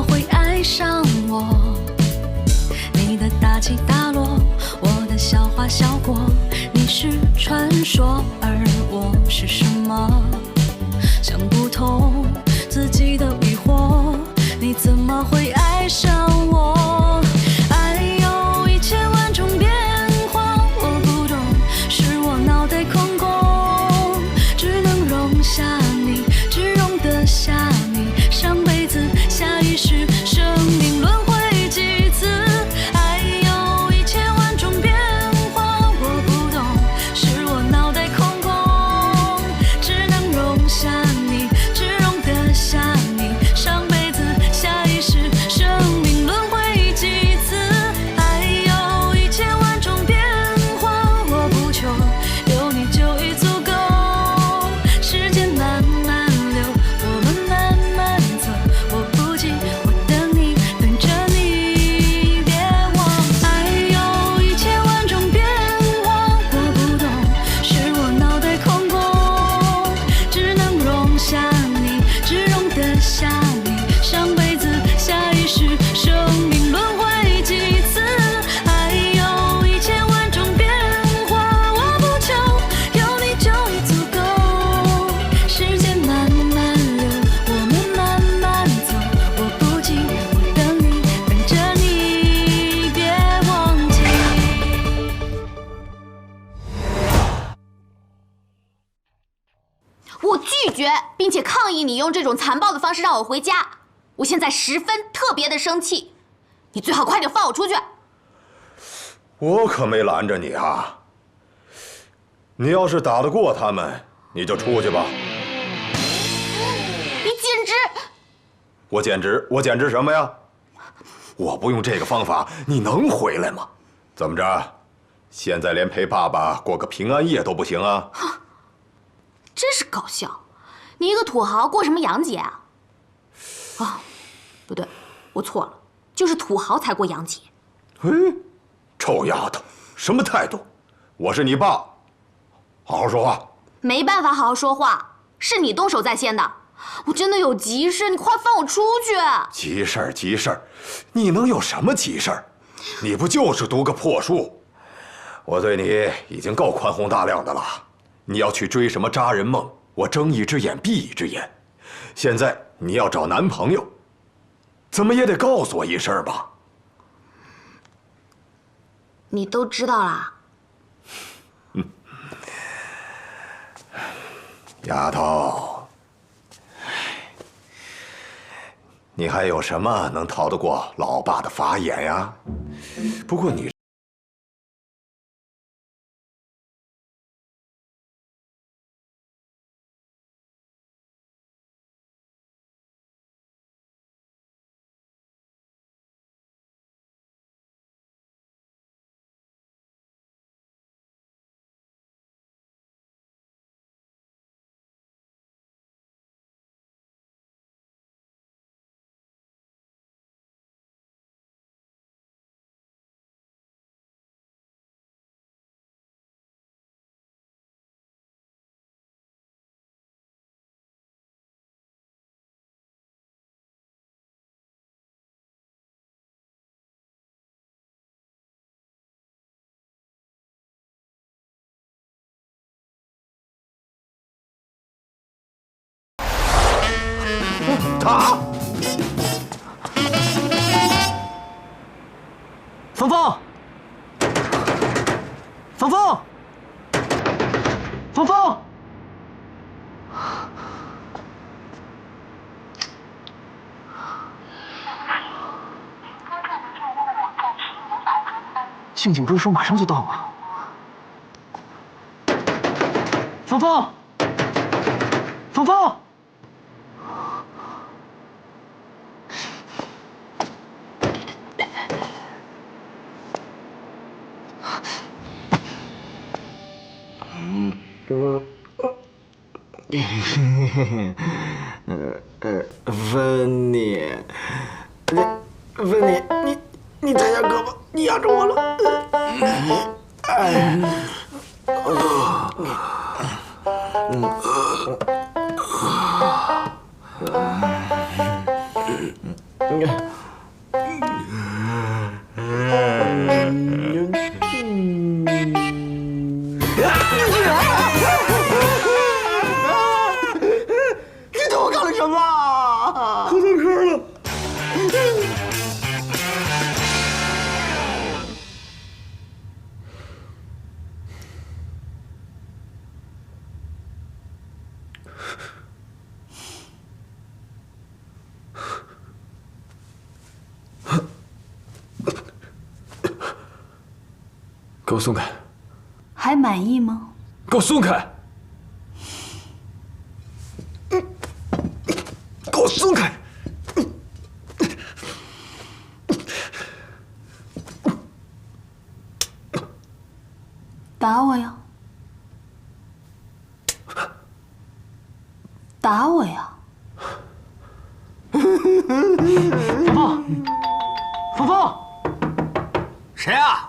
么会爱上我？你的大起大落，我的笑话笑过。你是传说，而我是什么？想不通自己的疑惑，你怎么会爱上我？爱有1000万种变化，我不懂，是我脑袋空空，只能容下你，只容得下你。上辈子，下一世，生命轮回几次？爱有1000万种变化，我不懂，是我脑袋空空，只能容下你，只容得下你。上辈子，下一世，生命轮回几次？爱有1000万种变化，我不求有你就已足够。时间慢慢流，我们慢慢走，我不急，我等你，等着你，别忘。爱有1000万种变化，我不懂，是我脑袋空空，只能容下你，只容得下你。上辈子，下一世，生命轮回几次？爱有1000万种变化，我不求有你就已足够。时间慢慢流，我们慢慢走，我不急，我等你，等着你，别忘记。我拒绝，并且抗议你用这种残暴的方式让我回家。我现在十分特别的生气，你最好快点放我出去。我可没拦着你啊！你要是打得过他们，你就出去吧。你简直……我简直什么呀？我不用这个方法，你能回来吗？怎么着？现在连陪爸爸过个平安夜都不行啊？真是搞笑！你一个土豪过什么洋节啊？啊，不对，我错了，就是土豪才过洋节。嘿，臭丫头，什么态度？我是你爸，好好说话。没办法好好说话，是你动手在先的。我真的有急事，你快放我出去！急事儿，急事儿，你能有什么急事儿？你不就是读个破书？我对你已经够宽宏大量的了。你要去追什么扎人梦，我睁一只眼闭一只眼。现在你要找男朋友，怎么也得告诉我一声吧？你都知道啦。丫头，你还有什么能逃得过老爸的法眼呀？不过你。他，芳芳，芳芳，芳芳，静静不是说马上就到吗？芳芳，芳芳。芬妮，芬妮，你抬下胳膊，你压着我了。你对我干了什么？喝错坑了。给我松开！还满意吗？给我松开！给我松开！打我呀！打我呀！芳芳，芳芳，谁啊？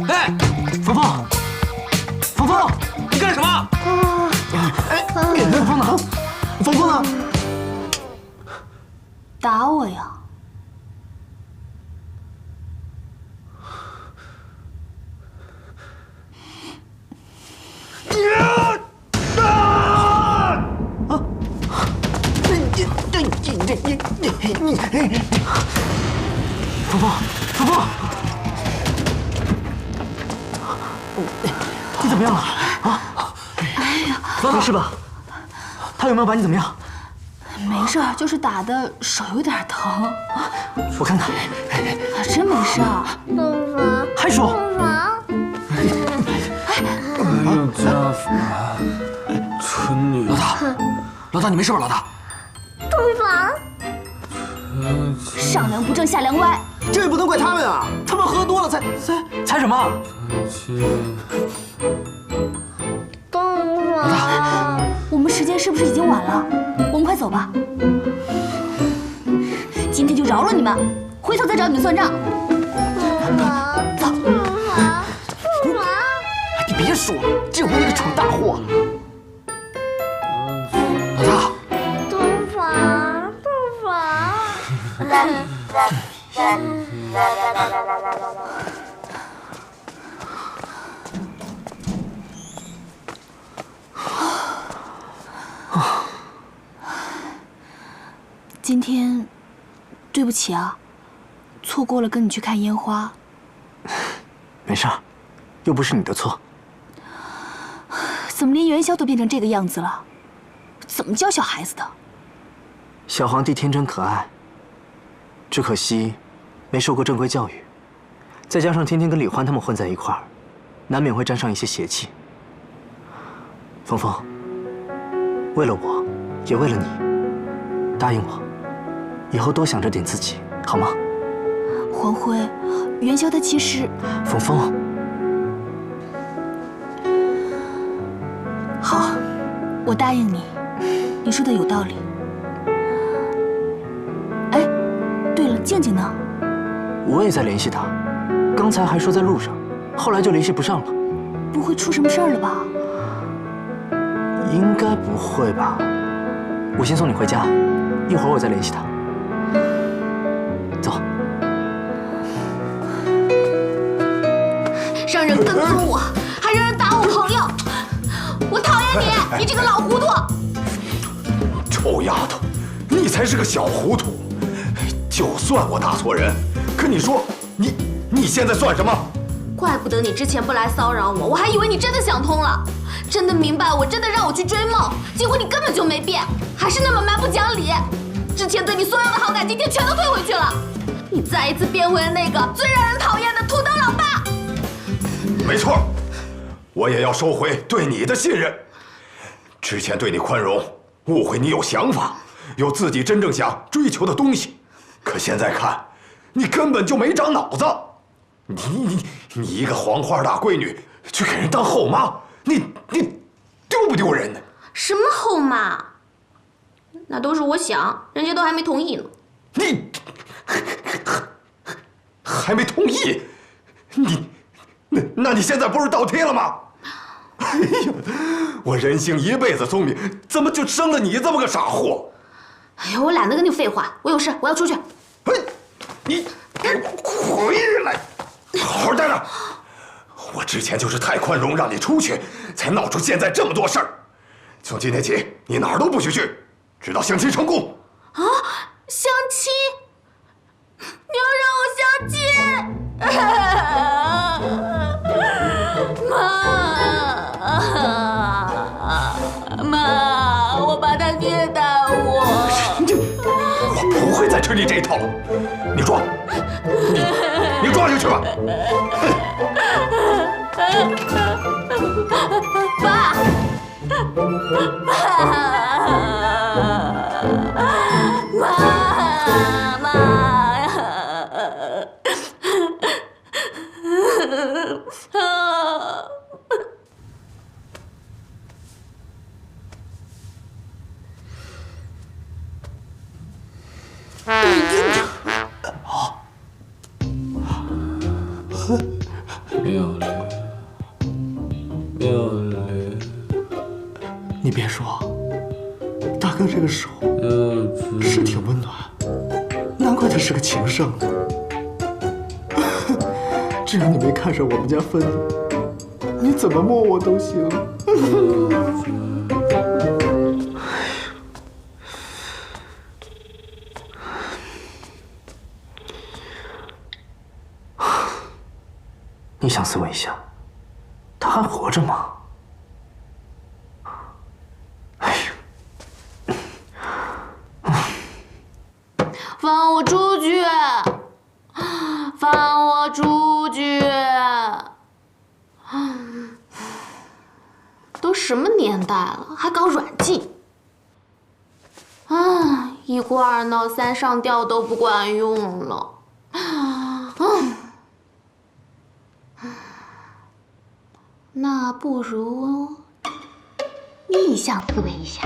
哎，芳芳，芳芳，你干什么？哎，芳芳呢？芳芳呢？打我呀！芳芳，芳芳，你怎么样了？啊？哎呀，没事吧？他有没有把你怎么样？没事儿，就是打的手有点疼。我看看。真没事儿。东方，还说？东方，哎呦，家法，蠢女！老大，你没事吧？老大，东方，上梁不正下梁歪，这也不能怪他们啊！他们喝多了才什么？东方，我们时间是不是已经晚了？我们快走吧。今天就饶了你们，回头再找你们算账。东方，走。东方，东方，你别说了，这回你可闯大祸了。老大，东方，东方。今天，对不起啊，错过了跟你去看烟花。没事儿，又不是你的错。怎么连元宵都变成这个样子了？怎么教小孩子的？小皇帝天真可爱，只可惜没受过正规教育，再加上天天跟李欢他们混在一块儿，难免会沾上一些邪气。峰峰，为了我，也为了你，答应我，以后多想着点自己，好吗？黄辉，元宵它其实……峰峰，好，我答应你，你说的有道理。哎，对了，静静呢？我也在联系他，刚才还说在路上，后来就联系不上了。不会出什么事儿了吧？应该不会吧？我先送你回家，一会儿我再联系他。走。让人跟踪我，还让人打我朋友，我讨厌你！你这个老糊涂！臭丫头，你才是个小糊涂！就算我打错人，可你说你现在算什么？怪不得你之前不来骚扰我，我还以为你真的想通了，真的明白我真的让我去追梦，结果你根本就没变，还是那么蛮不讲理。之前对你所有的好感，今天全都退回去了。你再一次变回了那个最让人讨厌的土豆老爸。没错，我也要收回对你的信任。之前对你宽容，误会你有想法，有自己真正想追求的东西。可现在看，你根本就没长脑子。你一个黄花大闺女，去给人当后妈，你丢不丢人呢？什么后妈？那都是我想，人家都还没同意呢。你还没同意？那你现在不是倒贴了吗？哎呀，我人性一辈子聪明，怎么就生了你这么个傻货？哎呀，我懒得跟你废话，我有事，我要出去。嘿，你给我回来，好好待着。我之前就是太宽容，让你出去，才闹出现在这么多事儿。从今天起，你哪儿都不许去，直到相亲成功。啊，相亲？你要让我相亲？妈，我爸他虐待我。我不会再吃你这一套了。你抓，你抓就去吧。爸，妙丽，你别说，大哥这个手是挺温暖，难怪他是个情圣呢。只要你没看上我们家芬妮，你怎么摸我都行。你想思维一下，他还活着吗？放我出去！放我出去！都什么年代了，还搞软禁？啊，一哭二闹三上吊都不管用了。那不如逆向思维一下。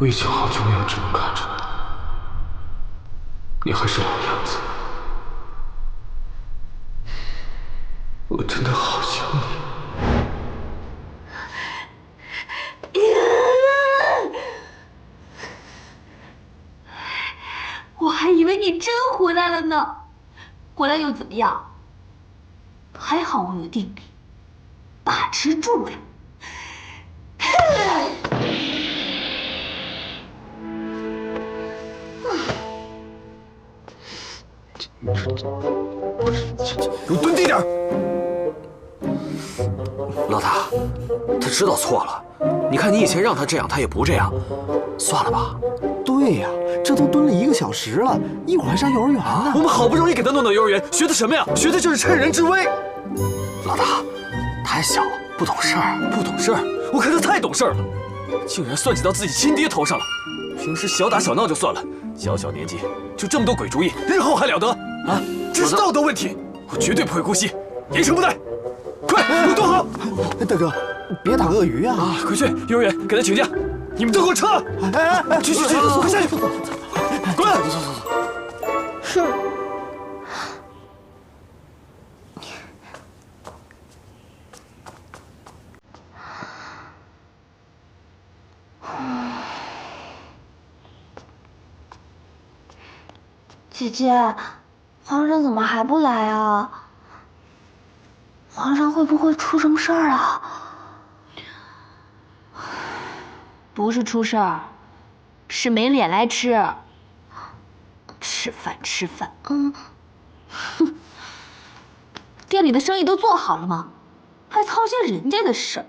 我已经好久没有这么看着你，你还是老样子，我真的好想你。我还以为你真回来了呢，回来又怎么样？还好我有定力，把持住了。给我蹲地点！老大，他知道错了。你看你以前让他这样，他也不这样，算了吧。对呀，这都蹲了1个小时了，一会儿还上幼儿园呢。我们好不容易给他弄到幼儿园，学的什么呀？学的就是趁人之危。老大，他还小，不懂事儿。不懂事儿？我看他太懂事儿了，竟然算计到自己亲爹头上了。平时小打小闹就算了，小年纪就这么多鬼主意，日后还了得啊？这是道德问题，我绝对不会姑息，严惩不贷。快，给我蹲好！大哥，别打鳄鱼啊！快去幼儿园给他请假！你们都给我撤！去，快下去！滚！是。姐姐，皇上怎么还不来啊？皇上会不会出什么事儿啊？不是出事儿，是没脸来吃。吃饭。哼，店里的生意都做好了吗？还操心人家的事儿。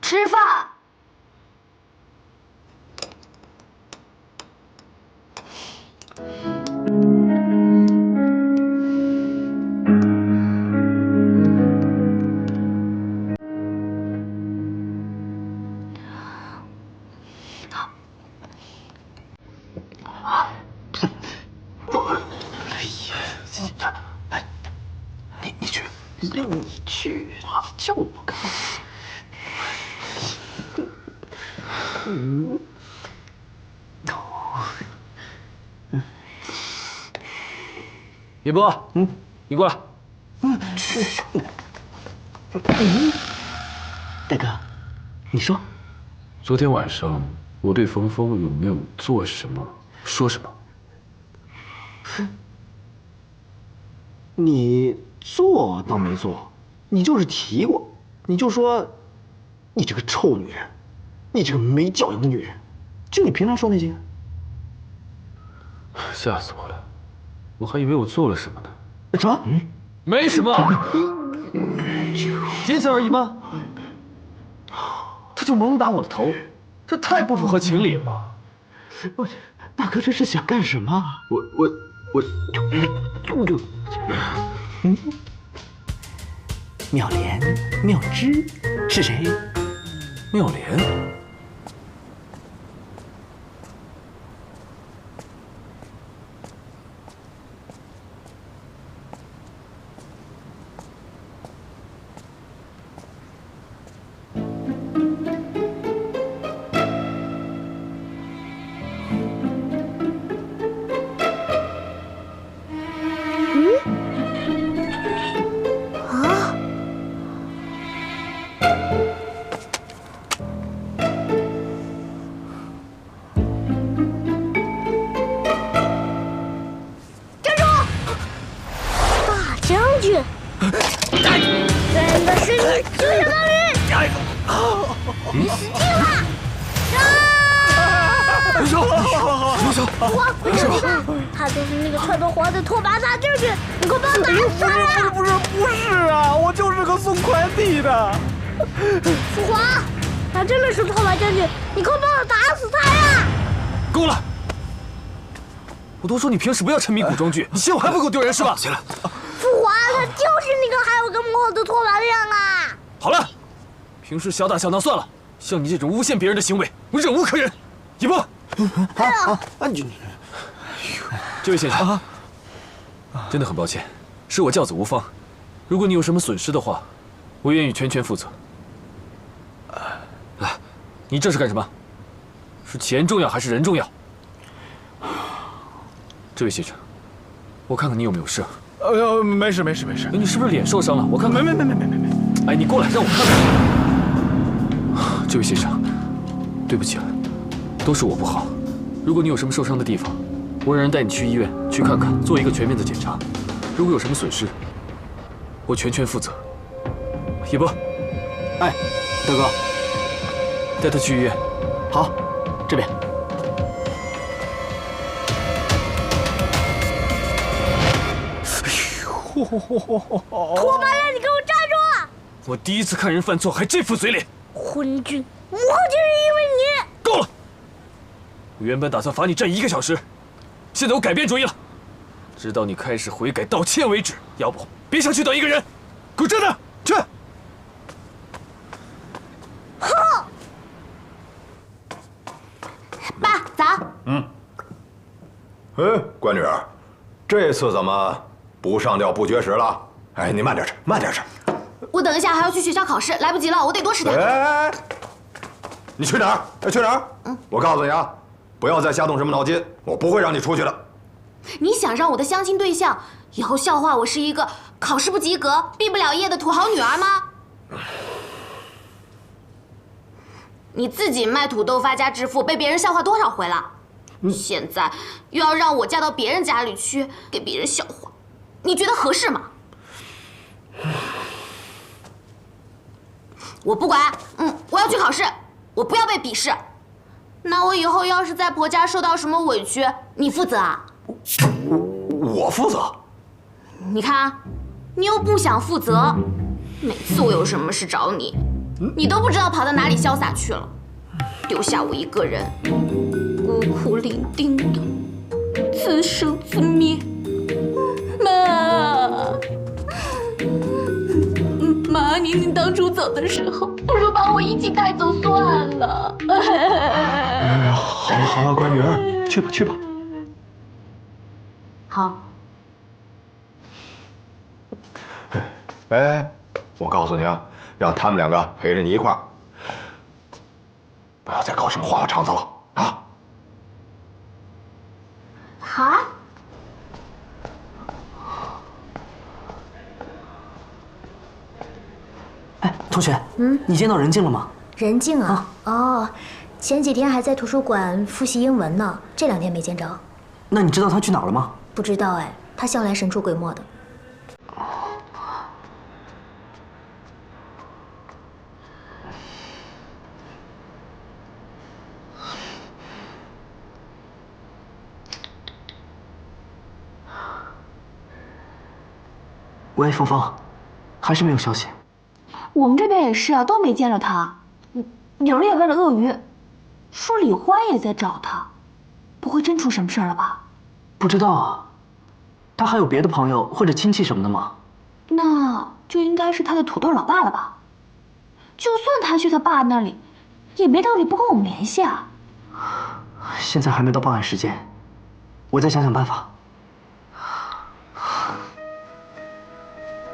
吃饭。你去啊！叫我干嘛？野波，你过来。大哥，你说，昨天晚上我对冯峰有没有做什么、说什么？你做倒没做，你就是提过，你就说，你这个臭女人，你这个没教养的女人，就你平常说那些。吓死我了，我还以为我做了什么呢。什么？没什么，仅此而已吗？他就猛打我的头，这太不符合情理了吧？我大哥这是想干什么？我就妙莲、妙芝是谁？妙莲。真的是你，就相当于你死定了！留手！留手！是吧？他就是那个穿着黄的拖把大将军，你快帮我打死他呀！不是啊，我就是个送快递的。福华，他真的是拖把将军，你快帮我打死他呀！够了！我都说你平时不要沉迷古装剧，你嫌我还不够丢人是吧？行了。福华，他就是那个还有个幕后的拖把匠啊！好了，平时小打小闹算了，像你这种诬陷别人的行为，我忍无可忍。一波，这位先生，真的很抱歉，是我教子无方。如果你有什么损失的话，我愿意全权负责。来，你这是干什么？是钱重要还是人重要？这位先生，我看看你有没有事。没事。你是不是脸受伤了？我看看。没。哎，你过来，让我看看。这位先生，对不起了，都是我不好。如果你有什么受伤的地方，我让人带你去医院去看看，做一个全面的检查。如果有什么损失，我全权负责。野波，哎，大哥，带他去医院。好，这边。拖把匠，你给我站住！我第一次看人犯错还这副嘴脸。昏君，我就是因为你。够了！我原本打算罚你站1个小时，现在我改变主意了，直到你开始悔改道歉为止。要不别想去等一个人，给我站那去！哼！爸，早。乖女儿，这次怎么不上吊不绝食了？哎，你慢点吃，慢点吃。我等一下还要去学校考试，来不及了，我得多吃点。哎，你去哪儿？去哪儿？我告诉你啊，不要再瞎动什么脑筋，我不会让你出去的。你想让我的相亲对象以后笑话我是一个考试不及格、毕不了业的土豪女儿吗？你自己卖土豆发家致富，被别人笑话多少回了？现在又要让我嫁到别人家里去，给别人笑话，你觉得合适吗？我不管，我要去考试，我不要被鄙视。那我以后要是在婆家受到什么委屈，你负责啊？我负责。你看，你又不想负责，每次我有什么事找你，你都不知道跑到哪里潇洒去了，丢下我一个人，孤苦伶仃的，自生自灭。妈，你当初走的时候，不如把我一起带走算了。好了，乖女儿，去吧。好。哎，我告诉你啊，让他们两个陪着你一块儿，不要再搞什么花花肠子了啊！好。哎，同学，你见到任静了吗？任静啊？哦，前几天还在图书馆复习英文呢，这2天没见着。那你知道她去哪儿了吗？不知道哎，她向来神出鬼没的。喂，芳芳，还是没有消息。我们这边也是啊，都没见着他。柳儿也问了鳄鱼，说李欢也在找他，不会真出什么事儿了吧？不知道啊，他还有别的朋友或者亲戚什么的吗？那就应该是他的土豆老爸了吧？就算他去他爸那里，也没道理不跟我们联系啊。现在还没到报案时间，我再想想办法。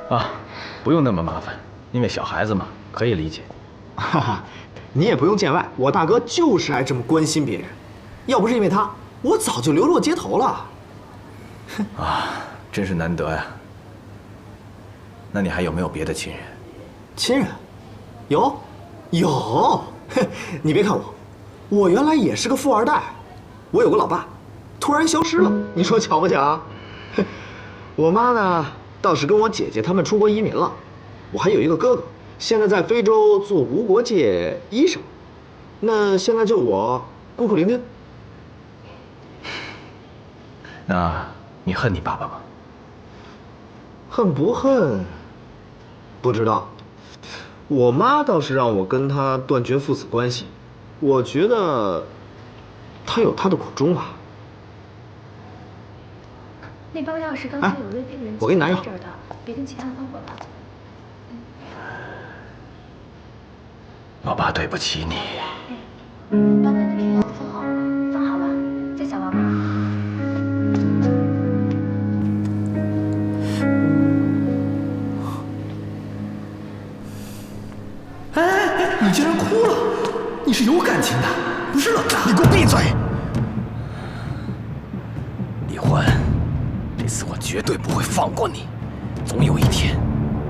啊，不用那么麻烦，因为小孩子嘛，可以理解。哈哈，你也不用见外，我大哥就是爱这么关心别人。要不是因为他，我早就流落街头了。啊，真是难得呀。那你还有没有别的亲人？亲人，有，哼，你别看我，我原来也是个富二代，我有个老爸，突然消失了，你说巧不巧？我妈呢，倒是跟我姐姐他们出国移民了。我还有一个哥哥，现在在非洲做无国界医生。那现在就我孤苦伶仃。那你恨你爸爸吗？恨不恨？不知道。我妈倒是让我跟他断绝父子关系，我觉得他有他的苦衷吧。那包药是刚才有位病人我给你拿药这儿的，别跟其他的放混了。老爸对不起你。把那个药放好了，放好了，再想办法。哎，你竟然哭了！你是有感情的，不是冷的。你给我闭嘴！李欢，这次我绝对不会放过你。总有一天，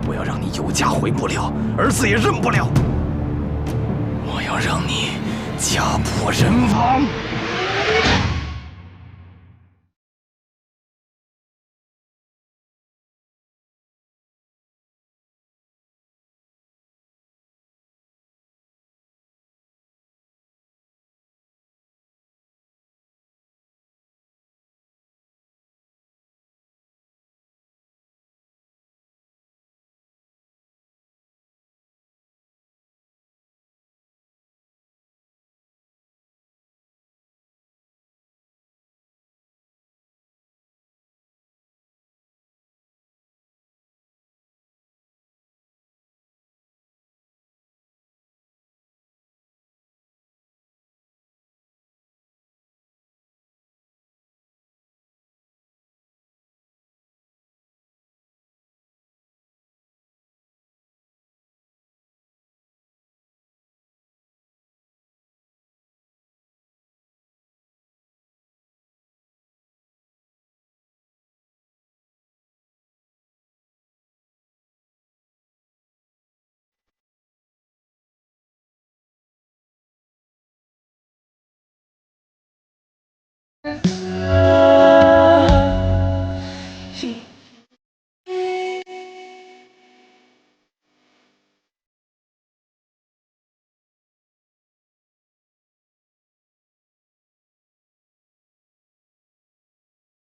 我要让你有家回不了，儿子也认不了。我要让你家破人亡。